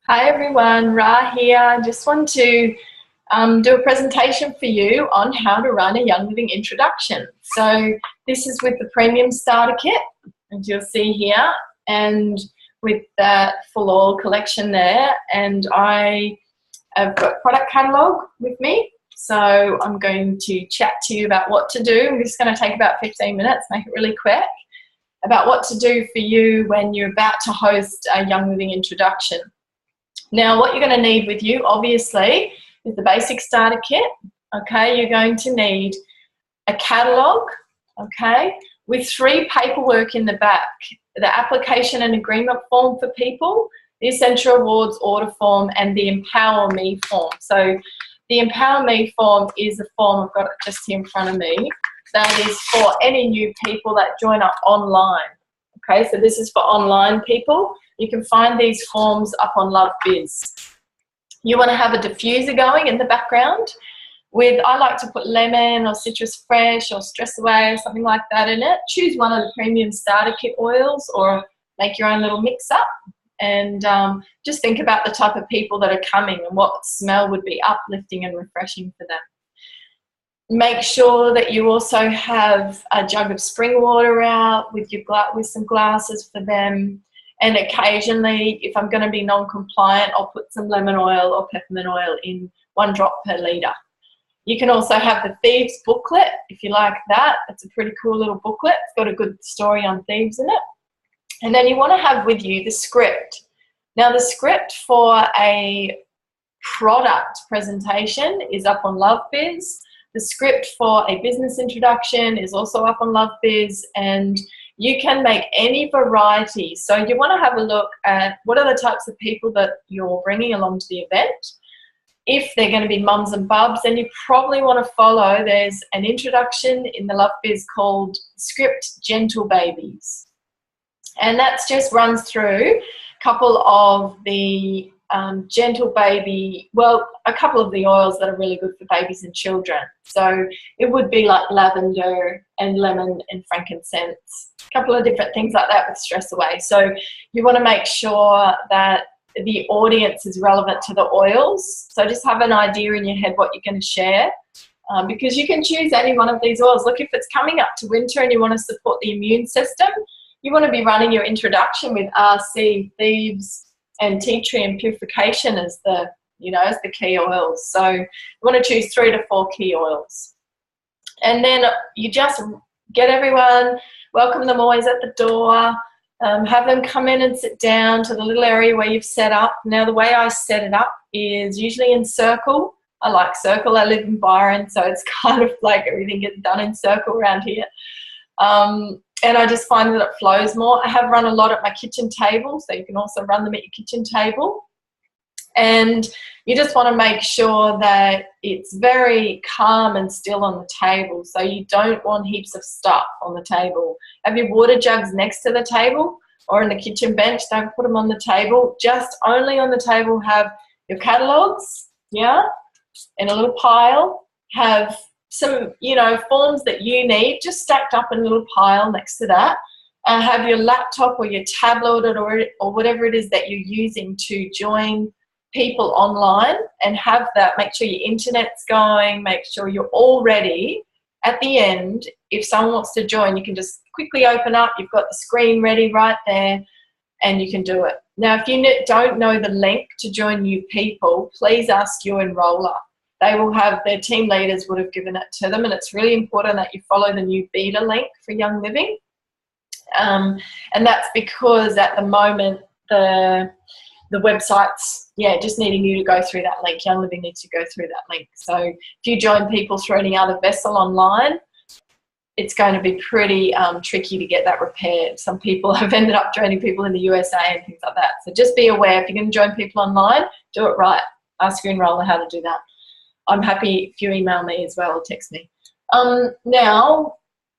Hi everyone, Ra here. Just want to do a presentation for you on how to run a Young Living introduction. So this is with the Premium Starter Kit, as you'll see here, and with that full oil collection there. And I have got product catalogue with me. So I'm going to chat to you about what to do. I'm just going to take about 15 minutes, make it really quick, about what to do for you when you're about to host a Young Living introduction. Now, what you're going to need with you, obviously, is the basic starter kit. Okay, you're going to need a catalogue, okay, with 3 paperwork in the back: the application and agreement form for people, the Essential Rewards order form, and the Empower Me form. So the Empower Me form is a form, I've got it just here in front of me, that is for any new people that join up online. Okay, so this is for online people. You can find these forms up on LoveBiz. You want to have a diffuser going in the background with, I like to put lemon or citrus fresh or stress away or something like that in it. Choose one of the Premium Starter Kit oils or make your own little mix up, and just think about the type of people that are coming and what smell would be uplifting and refreshing for them. Make sure that you also have a jug of spring water out with some glasses for them. And occasionally, if I'm going to be non-compliant, I'll put some lemon oil or peppermint oil in 1 drop per litre. You can also have the Thieves booklet if you like that. It's a pretty cool little booklet. It's got a good story on thieves in it. And then you want to have with you the script. Now, the script for a product presentation is up on LoveBiz. The script for a business introduction is also up on LoveBiz, and you can make any variety. So you want to have a look at what are the types of people that you're bringing along to the event. If they're going to be mums and bubs, then you probably want to follow, there's an introduction in the LoveBiz called Script Gentle Babies. And that just runs through a couple of the gentle baby, well, a couple of the oils that are really good for babies and children. So it would be like lavender and lemon and frankincense, a couple of different things like that with stress away. So you want to make sure that the audience is relevant to the oils. So just have an idea in your head what you're going to share, because you can choose any one of these oils. Look, if it's coming up to winter and you want to support the immune system, you want to be running your introduction with RC, Thieves, and tea tree and purification as the, as the key oils. So you want to choose 3 to 4 key oils. And then you just get everyone, welcome them always at the door, have them come in and sit down to the little area where you've set up. Now, the way I set it up is usually in circle. I like circle. I live in Byron, so it's kind of like everything gets done in circle around here. And I just find that it flows more. I have run a lot at my kitchen table, so you can also run them at your kitchen table. And you just want to make sure that it's very calm and still on the table, so you don't want heaps of stuff on the table. Have your water jugs next to the table or in the kitchen bench. Don't put them on the table. Just only on the table have your catalogues, yeah, in a little pile. Have some, forms that you need just stacked up in a little pile next to that. Have your laptop or your tablet or whatever it is that you're using to join people online, and have that. Make sure your internet's going. Make sure you're all ready. At the end, if someone wants to join, you can just quickly open up. You've got the screen ready right there, and you can do it. Now, if you don't know the link to join new people, please ask your enroller. They will have, their team leaders would have given it to them, and it's really important that you follow the new beta link for Young Living. And that's because at the moment the website's, just needing you to go through that link. Young Living needs to go through that link. So if you join people through any other vessel online, it's going to be pretty tricky to get that repaired. Some people have ended up joining people in the USA and things like that. So just be aware, if you're going to join people online, do it right. Ask your enroller how to do that. I'm happy if you email me as well or text me. Now,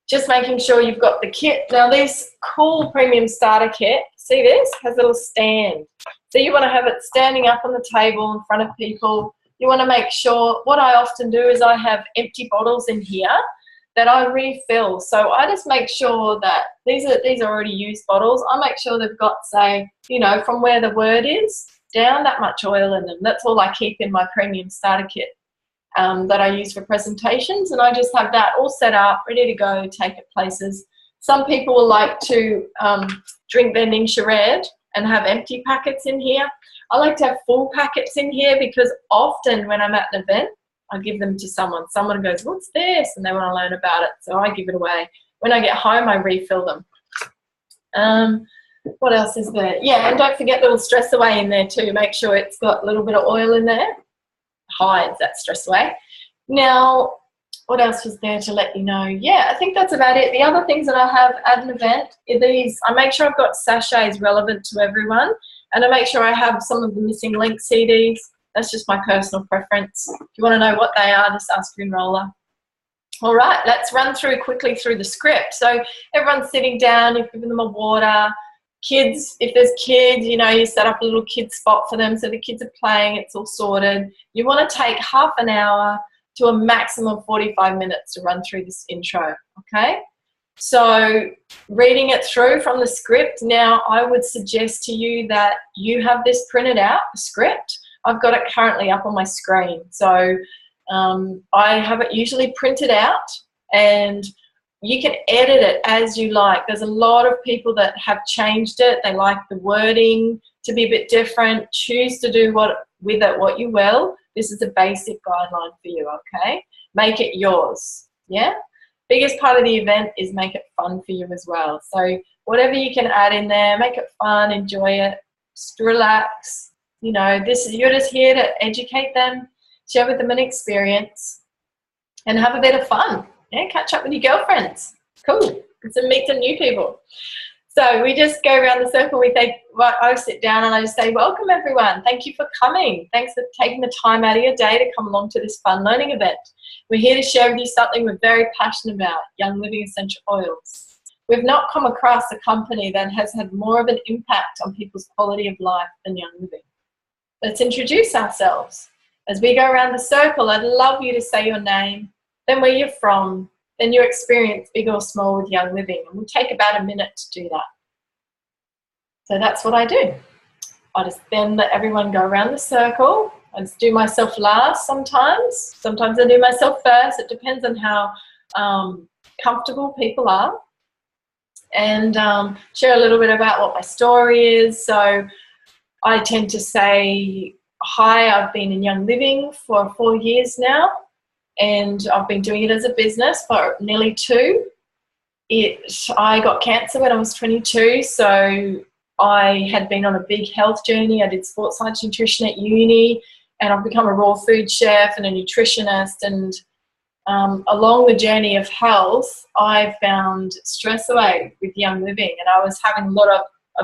just making sure you've got the kit. Now, this cool Premium Starter Kit, see this? Has a little stand. So you want to have it standing up on the table in front of people. You want to make sure, what I often do is I have empty bottles in here that I refill. So I just make sure that these are already used bottles. I make sure they've got, say, from where the word is down that much oil in them. That's all I keep in my premium starter kit that I use for presentations, and I just have that all set up, ready to go, take it places. Some people will like to drink their Ningxia Red and have empty packets in here. I like to have full packets in here because often when I'm at an event, I give them to someone. Someone goes, "What's this?" and they want to learn about it, so I give it away. When I get home, I refill them. What else is there? Yeah, and don't forget little Stress Away in there too. Make sure it's got a little bit of oil in there. Hides that stress away. Now, what else was there to let you know? Yeah, I think that's about it. The other things that I have at an event are these. I make sure I've got sachets relevant to everyone, and I make sure I have some of the missing link CDs. That's just my personal preference. If you want to know what they are, just ask Greenroller. All right, let's run quickly through the script. So everyone's sitting down, you've given them a water. Kids, if there's kids, you know, you set up a little kid spot for them so the kids are playing, it's all sorted. You want to take half an hour to a maximum of 45 minutes to run through this intro, okay? So reading it through from the script, now I would suggest to you that you have this printed out, the script. I've got it currently up on my screen. So I have it usually printed out, and you can edit it as you like. There's a lot of people that have changed it. They like the wording to be a bit different. Choose to do with it what you will. This is a basic guideline for you, okay? Make it yours, yeah? Biggest part of the event is make it fun for you as well. So whatever you can add in there, make it fun, enjoy it, just relax. You know, you're just here to educate them, share with them an experience, and have a bit of fun. Yeah, catch up with your girlfriends. Cool. And meet some new people. So we just go around the circle. I sit down and I just say, welcome everyone. Thank you for coming. Thanks for taking the time out of your day to come along to this fun learning event. We're here to share with you something we're very passionate about, Young Living Essential Oils. We've not come across a company that has had more of an impact on people's quality of life than Young Living. Let's introduce ourselves. As we go around the circle, I'd love you to say your name, then where you're from, then your experience, big or small, with Young Living. And we'll take about a minute to do that. So that's what I do. I just then let everyone go around the circle. I just do myself last sometimes. Sometimes I do myself first. It depends on how comfortable people are. And share a little bit about what my story is. So I tend to say, hi, I've been in Young Living for 4 years now, and I've been doing it as a business for nearly 2. I got cancer when I was 22, so I had been on a big health journey. I did sports science nutrition at uni, and I've become a raw food chef and a nutritionist. And along the journey of health, I found Stress Away with Young Living, and I was having a lot of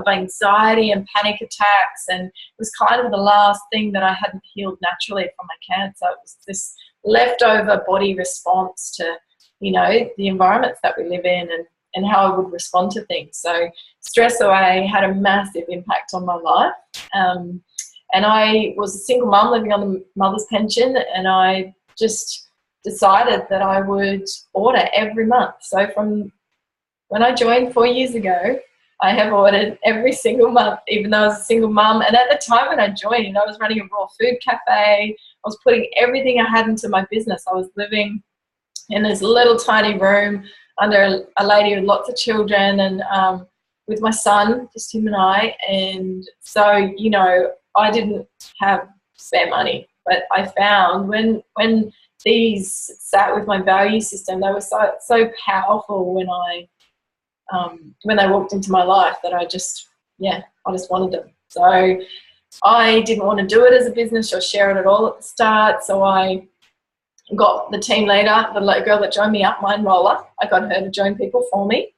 anxiety and panic attacks, and it was kind of the last thing that I hadn't healed naturally from my cancer. It was this leftover body response to, you know, the environments that we live in and how I would respond to things. So Stress Away had a massive impact on my life. And I was a single mum living on the mother's pension, and I just decided that I would order every month. So from when I joined 4 years ago, I have ordered every single month, even though I was a single mum. And at the time when I joined, I was running a raw food cafe. I was putting everything I had into my business. I was living in this little tiny room under a lady with lots of children, and with my son, just him and I. And so, you know, I didn't have spare money, but I found when these sat with my value system, they were so powerful when they walked into my life, that I just wanted them. So I didn't want to do it as a business or share it at all at the start. So I got the team leader, the girl that joined me up, Mind Roller. I got her to join people for me.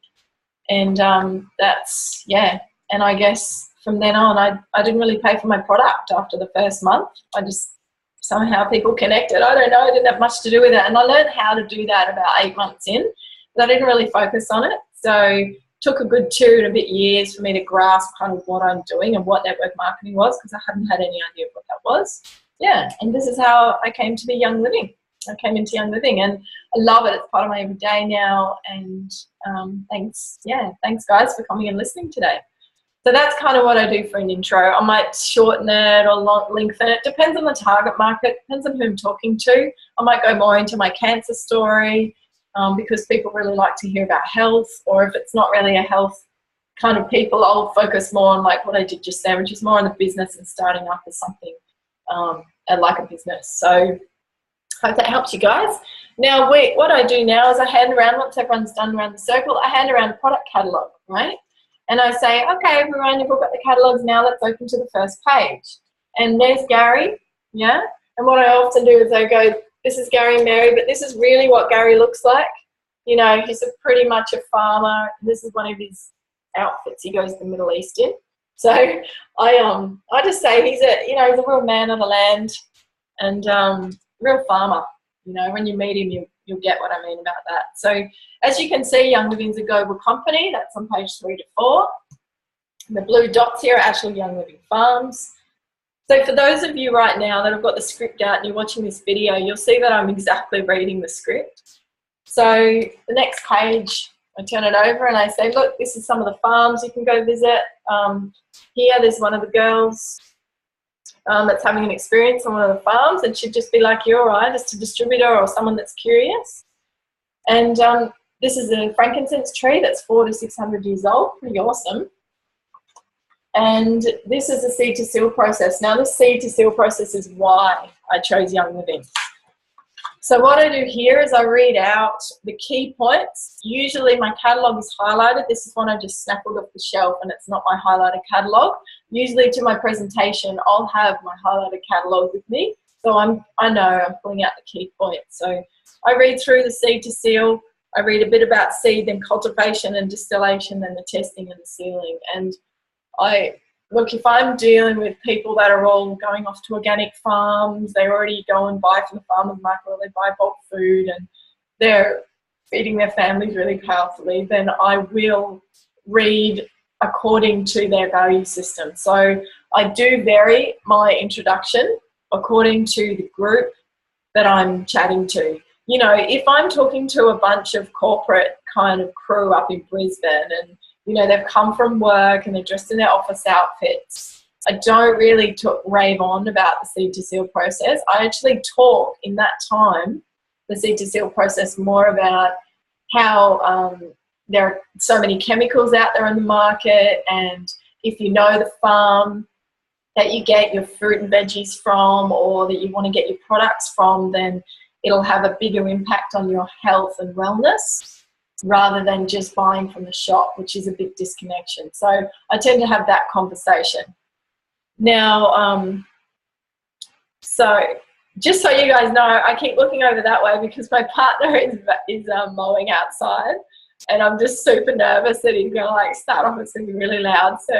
And and I guess from then on, I didn't really pay for my product after the first month. I just, somehow people connected. I don't know, I didn't have much to do with it. And I learned how to do that about 8 months in, but I didn't really focus on it. So it took a good 2 and a bit years for me to grasp kind of what I'm doing and what network marketing was, because I hadn't had any idea what that was. Yeah, and this is how I came to be Young Living. I came into Young Living, and I love it. It's part of my everyday now. And thanks guys for coming and listening today. So that's kind of what I do for an intro. I might shorten it or lengthen it. Depends on the target market, depends on who I'm talking to. I might go more into my cancer story because people really like to hear about health, or if it's not really a health kind of people, I'll focus more on like what I did just there, which is more on the business and starting up as something like a business. So hope that helps you guys. Now, what I do now is I hand around, once everyone's done around the circle, I hand around a product catalogue, right? And I say, okay, everyone, you've all got the catalogues now, let's open to the first page. And there's Gary, yeah? And what I often do is I go, this is Gary and Mary, but this is really what Gary looks like. You know, he's pretty much a farmer. This is one of his outfits he goes to the Middle East in. So I just say he's a real man of the land and real farmer. You know, when you meet him, you'll get what I mean about that. So as you can see, Young Living's a global company. That's on page 3 to 4. The blue dots here are actually Young Living Farms. So for those of you right now that have got the script out and you're watching this video, you'll see that I'm exactly reading the script. So the next page, I turn it over and I say, look, this is some of the farms you can go visit. Here, there's one of the girls that's having an experience on one of the farms, and she'd just be like you or I, just a distributor or someone that's curious. And this is a frankincense tree that's 400 to 600 years old, pretty awesome. And this is the seed to seal process. Now, this seed to seal process is why I chose Young Living. So what I do here is I read out the key points. Usually my catalogue is highlighted. This is one I just snappled off the shelf and it's not my highlighted catalogue. Usually to my presentation, I'll have my highlighted catalogue with me. So I know I'm pulling out the key points. So I read through the seed to seal. I read a bit about seed, then cultivation and distillation, then the testing and the sealing. And look, if I'm dealing with people that are all going off to organic farms, they already go and buy from the farmer's market, or they buy bulk food and they're feeding their families really powerfully, then I will read according to their value system. So I do vary my introduction according to the group that I'm chatting to. You know, if I'm talking to a bunch of corporate kind of crew up in Brisbane and you know, they've come from work and they're dressed in their office outfits, I don't really rave on about the seed to seal process. I actually talk in that time, the seed to seal process, more about how there are so many chemicals out there in the market, and if you know the farm that you get your fruit and veggies from, or that you want to get your products from, then it'll have a bigger impact on your health and wellness, rather than just buying from the shop, which is a big disconnection. So I tend to have that conversation. Now, so just so you guys know, I keep looking over that way because my partner is mowing outside, and I'm just super nervous that he's going to like start off. It's going to be really loud. So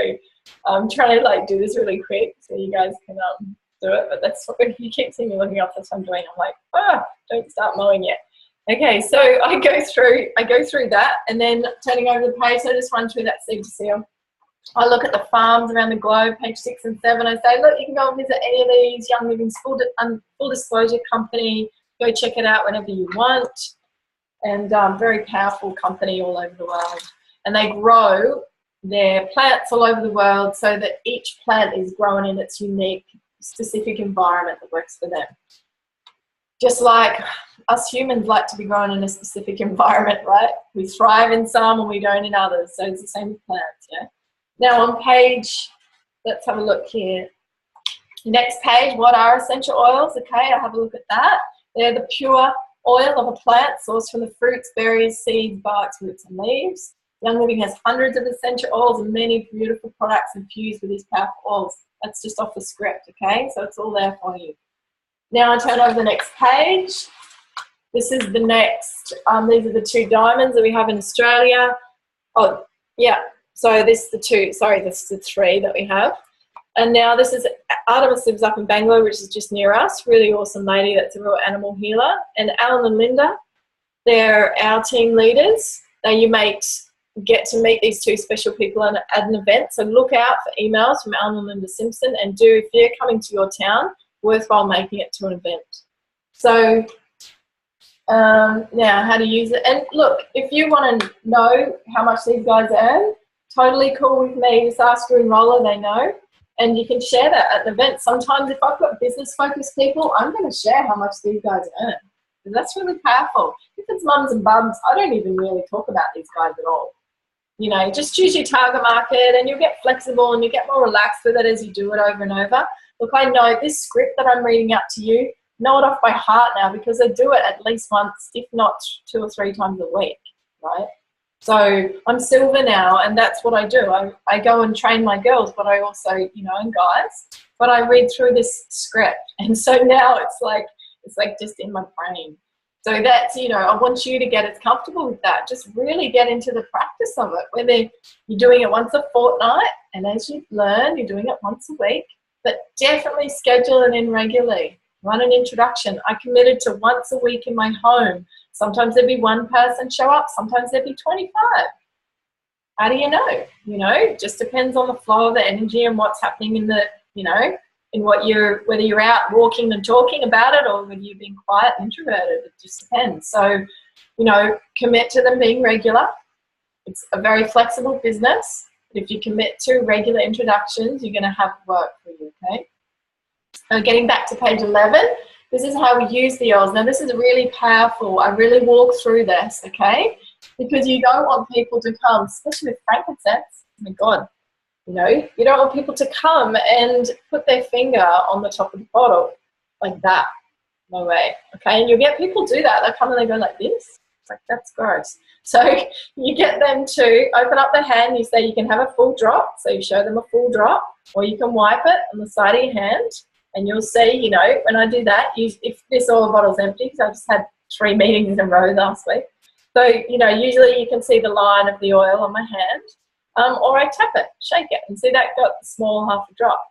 I'm trying to like do this really quick so you guys can do it. But that's what you keep seeing me looking up. That's what I'm doing. I'm like, don't start mowing yet. Okay, so I go through that, and then turning over the page, so I just run through that seed to seal. I look at the farms around the globe, page 6 and 7. I say, look, you can go and visit any of these. Young Living's full disclosure company. Go check it out whenever you want. And very powerful company all over the world. And they grow their plants all over the world so that each plant is grown in its unique, specific environment that works for them. Just like us humans like to be grown in a specific environment, right? We thrive in some and we don't in others. So it's the same with plants, yeah? Now on page, let's have a look here. Next page, what are essential oils? Okay, I'll have a look at that. They're the pure oil of a plant sourced from the fruits, berries, seeds, barks, roots and leaves. Young Living has hundreds of essential oils and many beautiful products infused with these powerful oils. That's just off the script, okay? So it's all there for you. Now I turn over the next page. This is the next, these are the 2 diamonds that we have in Australia. Oh, yeah, so this is the 3 that we have. And now this is Artemis lives up in Bangalore, which is just near us. Really awesome lady that's a real animal healer. And Alan and Linda, they're our team leaders. Now you might get to meet these 2 special people at an event. So look out for emails from Alan and Linda Simpson, and if they're coming to your town, worthwhile making it to an event. So now how to use it. And look, if you want to know how much these guys earn, totally cool with me. Just ask your enroller, they know. And you can share that at the event. Sometimes if I've got business-focused people, I'm going to share how much these guys earn. Because that's really powerful. If it's mums and bums, I don't even really talk about these guys at all. You know, just choose your target market and you'll get flexible and you get more relaxed with it as you do it over and over. Look, I know this script that I'm reading out to you, know it off by heart now because I do it at least once, if not 2 or 3 times a week, right? So I'm silver now, and that's what I do. I go and train my girls, but I also, you know, and guys, but I read through this script. And so now it's like just in my brain. So that's, you know, I want you to get as comfortable with that. Just really get into the practice of it, whether you're doing it once a fortnight, and as you learn, you're doing it once a week, but definitely schedule it in regularly. Run an introduction. I committed to once a week in my home. Sometimes there'd be 1 person show up. Sometimes there'd be 25. How do you know? You know, it just depends on the flow of the energy and what's happening in the, you know, in what whether you're out walking and talking about it or whether you're being quiet and introverted. It just depends. So, you know, commit to them being regular. It's a very flexible business. But if you commit to regular introductions, you're going to have work for you, okay? Getting back to page 11, this is how we use the oils. Now, this is really powerful. I really walk through this, okay? Because you don't want people to come, especially with frankincense. Oh, my God. You know, you don't want people to come and put their finger on the top of the bottle like that. No way, okay? And you'll get people do that. They'll come and they go like this. It's like, that's gross. So you get them to open up their hand. You say you can have a full drop. So you show them a full drop, or you can wipe it on the side of your hand. And you'll see, you know, when I do that, if this oil bottle's empty, because I just had 3 meetings in a row last week. So, you know, usually you can see the line of the oil on my hand. Or I tap it, shake it, and see that got the small half a drop.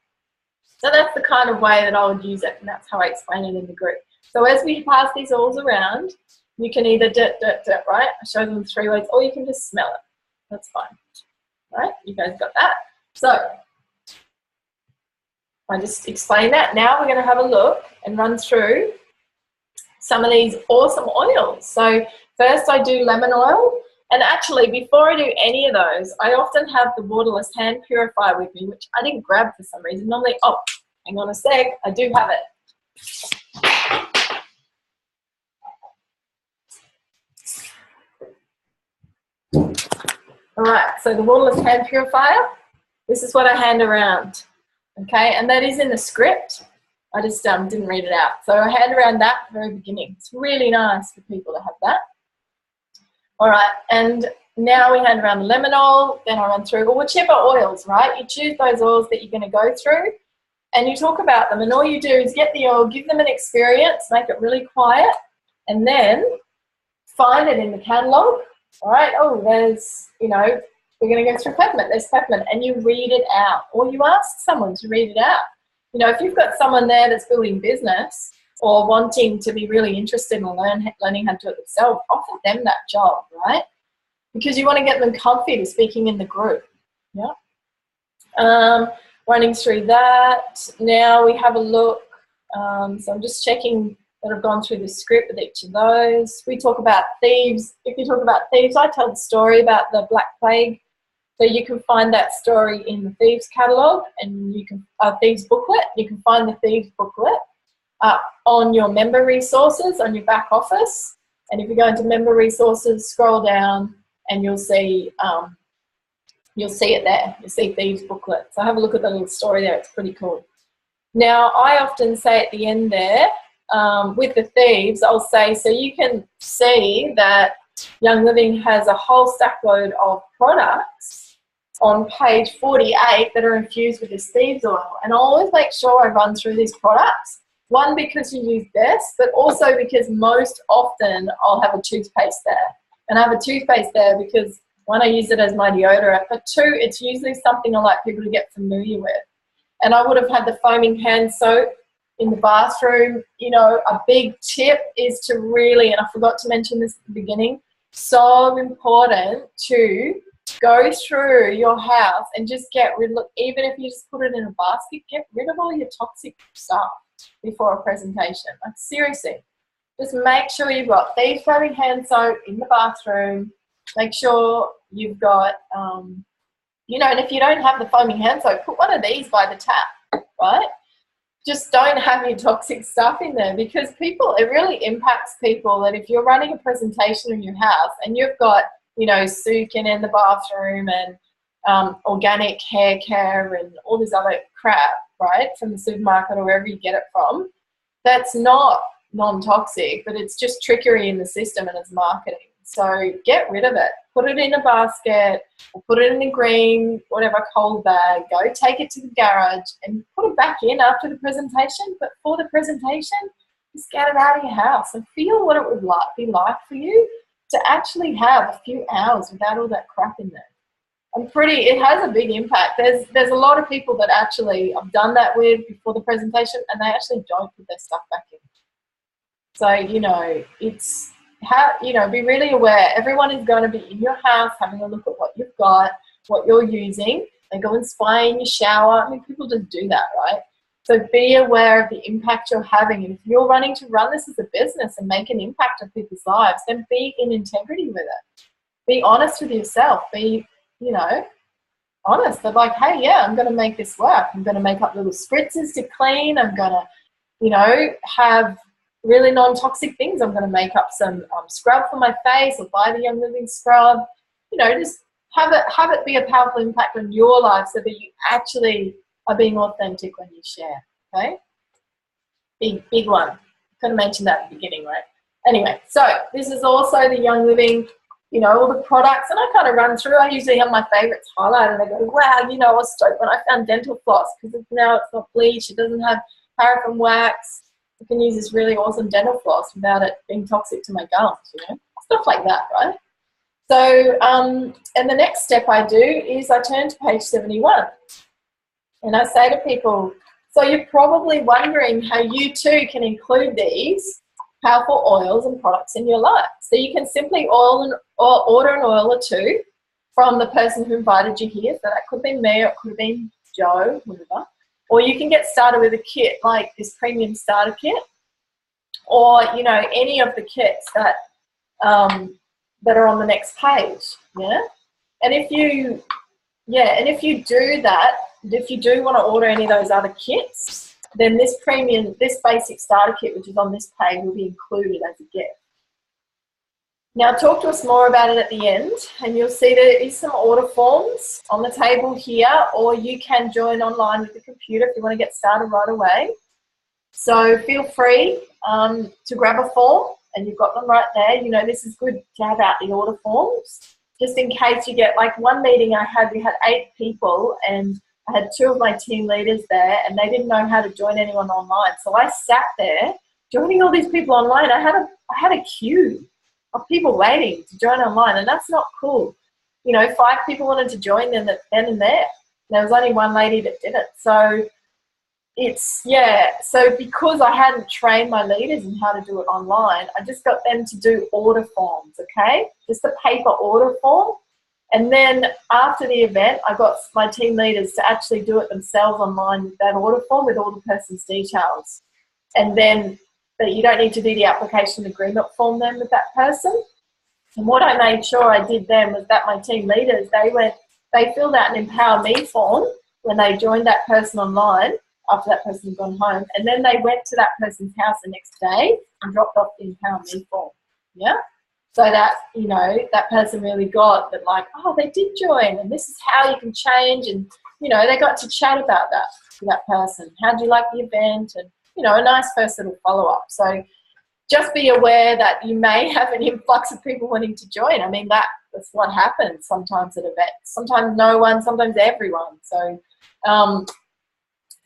So that's the kind of way that I would use it, and that's how I explain it in the group. So as we pass these oils around, you can either dirt, right? I show them 3 ways, or you can just smell it. That's fine, right? You guys got that? So I just explained that. Now we're going to have a look and run through some of these awesome oils. So first I do lemon oil. And actually, before I do any of those, I often have the waterless hand purifier with me, which I didn't grab for some reason. Normally, oh, hang on a sec, I do have it. All right, so the waterless hand purifier, this is what I hand around, okay? And that is in the script. I just didn't read it out. So I hand around that at the very beginning. It's really nice for people to have that. All right, and now we hand around the lemon oil, then I run through, or whichever oils, right? You choose those oils that you're going to go through, and you talk about them, and all you do is get the oil, give them an experience, make it really quiet, and then find it in the catalogue. All right, oh, there's, you know, we're going to go through peppermint, there's peppermint, and you read it out, or you ask someone to read it out. You know, if you've got someone there that's building business or wanting to be really interested in learning how to do it themselves, offer them that job, right? Because you want to get them comfy to speaking in the group. Yeah. Running through that. Now we have a look. So I'm just checking that I've gone through the script with each of those. We talk about thieves. If you talk about thieves, I tell the story about the Black Plague. So you can find that story in the Thieves catalogue, and you can Thieves booklet. You can find the Thieves booklet on your member resources on your back office. And if you go into member resources, scroll down, and you'll see it there. You'll see Thieves booklet. So have a look at the little story there. It's pretty cool. Now I often say at the end there, with the Thieves, I'll say, so you can see that Young Living has a whole stack load of products on page 48 that are infused with this Thieves oil. And I'll always make sure I run through these products. One, because you use this, but also because most often I'll have a toothpaste there. And I have a toothpaste there because, one, I use it as my deodorant, but 2, it's usually something I like people to get familiar with. And I would have had the foaming hand soap in the bathroom. You know, a big tip is to really, and I forgot to mention this at the beginning, so important to go through your house and just get rid of, even if you just put it in a basket, get rid of all your toxic stuff before a presentation. Like, seriously, just make sure you've got Thieves foaming hand soap in the bathroom. Make sure you've got You know, and if you don't have the foaming hand soap, put one of these by the tap, right? Just don't have your toxic stuff in there, because people, it really impacts people that if you're running a presentation in your house and you've got, you know, Sukin in the bathroom and organic hair care and all this other crap, right, from the supermarket or wherever you get it from, that's not non-toxic, but it's just trickery in the system and it's marketing. So get rid of it. Put it in a basket or put it in a green, whatever, cold bag. Go take it to the garage and put it back in after the presentation. But for the presentation, just get it out of your house and feel what it would be like for you to actually have a few hours without all that crap in there. It has a big impact. There's a lot of people that actually I've done that with before the presentation, and they actually don't put their stuff back in. So, you know, it's be really aware. Everyone is going to be in your house having a look at what you've got, what you're using. They go and spy in your shower. I mean, people just do that, right? So be aware of the impact you're having. And if you're running to run this as a business and make an impact on people's lives, then be in integrity with it. Be honest with yourself. Be, you know, honest. They're like, hey, yeah, I'm going to make this work. I'm going to make up little spritzers to clean. I'm going to, you know, have really non-toxic things. I'm going to make up some scrub for my face or buy the Young Living scrub. You know, just have it be a powerful impact on your life so that you actually are being authentic when you share, okay? Big one. Could have mentioned that at the beginning, right? Anyway, so this is also the Young Living, you know, all the products, and I kind of run through. I usually have my favorites highlighted, and I go, wow, you know, I was stoked when I found dental floss, because now it's not bleach, it doesn't have paraffin wax. I can use this really awesome dental floss without it being toxic to my gums, you know, stuff like that, right? So, and the next step I do is I turn to page 71, and I say to people, so you're probably wondering how you too can include these powerful oils and products in your life. So you can simply order an oil or two from the person who invited you here. So that could be me, or it could have been Joe, whatever. Or you can get started with a kit like this premium starter kit, or, you know, any of the kits that that are on the next page. Yeah. And if you do that, if you do want to order any of those other kits, then this basic starter kit, which is on this page, will be included as a gift. Now, talk to us more about it at the end, and you'll see there is some order forms on the table here, or you can join online with the computer if you want to get started right away. So feel free to grab a form, and you've got them right there. You know, this is good to have out the order forms, just in case you get, like one meeting I had, we had 8 people, and I had 2 of my team leaders there, and they didn't know how to join anyone online. So I sat there joining all these people online. I had a queue of people waiting to join online, and that's not cool. You know, 5 people wanted to join then and there. There was only one lady that did it. So so because I hadn't trained my leaders in how to do it online, I just got them to do order forms, okay? Just a paper order form. And then after the event, I got my team leaders to actually do it themselves online with that order form with all the person's details. And then that you don't need to do the application agreement form then with that person. And what I made sure I did then was that my team leaders, they filled out an Empower Me form when they joined that person online after that person had gone home, and then they went to that person's house the next day and dropped off the Empower Me form. Yeah. So that, you know, that person really got that, like, oh, they did join, and this is how you can change. And, you know, they got to chat about that to that person. How do you like the event? And, you know, a nice first little follow-up. So just be aware that you may have an influx of people wanting to join. I mean, that's what happens sometimes at events. Sometimes no one, sometimes everyone. So,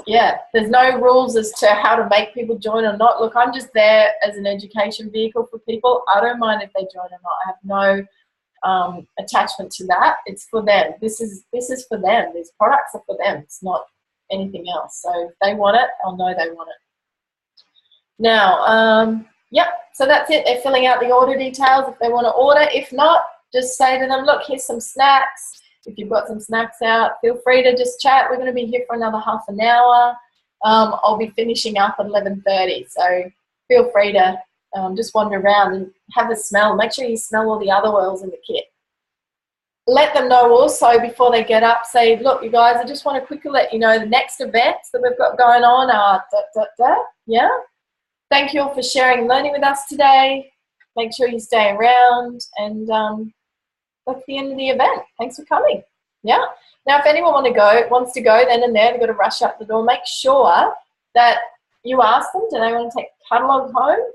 yeah, there's no rules as to how to make people join or not. Look, I'm just there as an education vehicle for people. I don't mind if they join or not. I have no attachment to that. It's for them. This is for them. These products are for them. It's not anything else. So if they want it, I'll know they want it. Now, yep, so that's it. They're filling out the order details if they want to order. If not, just say to them, look, here's some snacks. If you've got some snacks out, feel free to just chat. We're going to be here for another half an hour. I'll be finishing up at 11:30, so feel free to just wander around and have a smell. Make sure you smell all the other oils in the kit. let them know also before they get up, say, look, you guys, I just want to quickly let you know the next events that we've got going on are yeah. Thank you all for sharing and learning with us today. Make sure you stay around, and that's the end of the event. Thanks for coming. Yeah. Now, if anyone wants to go then and there, they've got to rush out the door. Make sure that you ask them, do they want to take a catalogue home,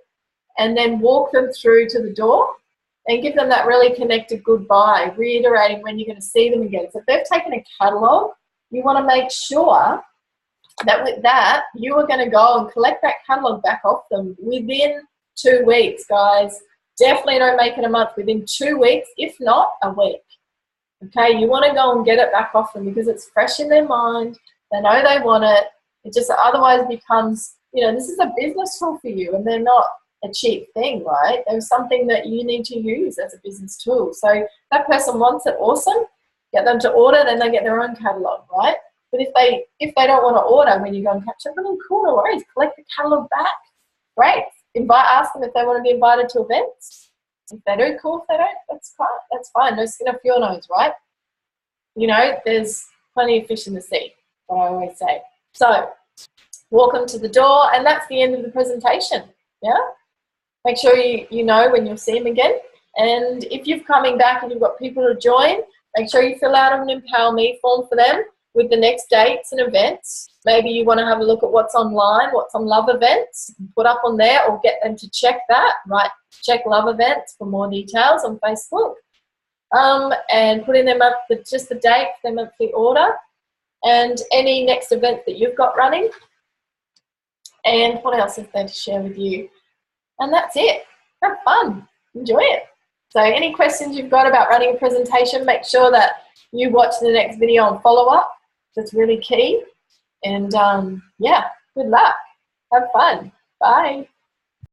and then walk them through to the door and give them that really connected goodbye, reiterating when you're going to see them again. So if they've taken a catalogue, you want to make sure that with that, you are going to go and collect that catalogue back off them within 2 weeks, guys. Definitely don't make it a month. Within 2 weeks, if not a week. Okay, you want to go and get it back off them because it's fresh in their mind. They know they want it. It just otherwise becomes, this is a business tool for you, and they're not a cheap thing, right? There's something that you need to use as a business tool. So if that person wants it, awesome. Get them to order, then they get their own catalogue, right? But if they don't want to order when you go and catch up with them, cool, no worries. Collect the catalogue back. Great. Ask them if they want to be invited to events. If they do, cool. If they don't, that's fine. No skin off your nose, right? There's plenty of fish in the sea, what I always say. So walk them to the door, and that's the end of the presentation. Yeah. Make sure you know when you'll see them again. And if you're coming back and you've got people to join, make sure you fill out an Empower Me form for them with the next dates and events. Maybe you want to have a look at what's online, what's on Love Events, put up on there, or get them to check that, right? Check Love Events for more details on Facebook. And put in just the date, their monthly order, and any next event that you've got running. And what else is there to share with you? And that's it. Have fun. Enjoy it. So any questions you've got about running a presentation, make sure that you watch the next video on follow-up. That's really key. And yeah, good luck. Have fun. Bye.